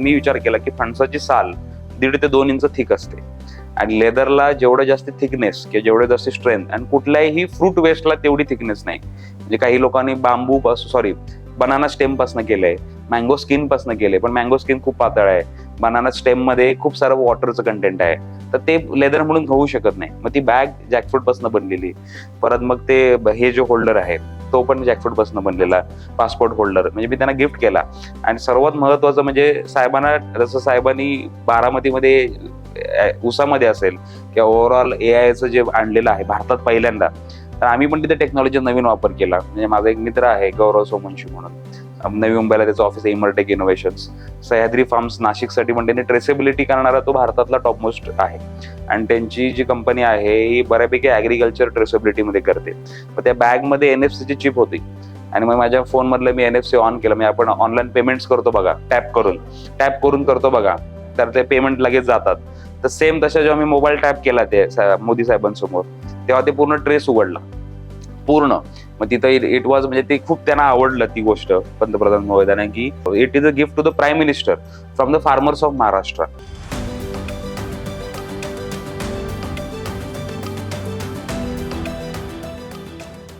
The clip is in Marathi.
मी विचार केला की फणसाची साल 1.5 ते 2 इंच थिक असते आणि लेदरला जेवढं जास्त थिकनेस किंवा जेवढं जास्त स्ट्रेंथ आणि कुठल्याही फ्रूट वेस्टला तेवढी थिकनेस नाही. म्हणजे काही लोकांनी बांबू बनाना स्टेम पासून केलंय, मँगो स्किन पासून केलंय, पण मँगो स्किन खूप पातळ आहे. बनाना स्टेम मध्ये खूप सारं वॉटरचं कंटेंट आहे, तर ते लेदर म्हणून होऊ शकत नाही. मग ती बॅग जॅकफ्रूट पासून बनलेली. परत मग ते हे जो होल्डर आहे तो पण जॅकफ्रूट पासून बनलेला, पासपोर्ट होल्डर, म्हणजे मी त्यांना गिफ्ट केला. आणि सर्वात महत्वाचं म्हणजे साहेबांना, जसं साहेबांनी बारामतीमध्ये उसामध्ये असेल किंवा ओव्हरऑल AIचं जे आणलेलं आहे भारतात पहिल्यांदा, तर आम्ही पण तिथे टेक्नॉलॉजी नवीन वापर केला. म्हणजे माझा एक मित्र आहे गौरव सोमवंशी म्हणून, नवी मुंबईला त्याचं ऑफिस आहे इमरटेक इनोव्हेशन्स. सह्याद्री फार्म्स नाशिकसाठी पण त्यांनी ट्रेसेबिलिटी करणारा तो भारतातला टॉपमोस्ट आहे. आणि त्यांची जी कंपनी आहे ही बऱ्यापैकी ॲग्रिकल्चर ट्रेसेबिलिटीमध्ये करते. मग त्या बॅगमध्ये NFC ची चिप होती आणि मग माझ्या फोनमधलं मी NFC ऑन केलं. म्हणजे आपण ऑनलाईन पेमेंट्स करतो बघा, टॅप करून करतो बघा, तर ते पेमेंट लगेच जातात. तर सेम तशा जेव्हा मी मोबाईल टॅप केला ते मोदी साहेबांसमोर, तेव्हा ते पूर्ण ट्रेस उघडला पूर्ण. मग तिथं इट वॉज, म्हणजे ते खूप त्यांना आवडलं ती गोष्ट पंतप्रधान महोदयांना, की it is a gift to the prime minister from the farmers of Maharashtra.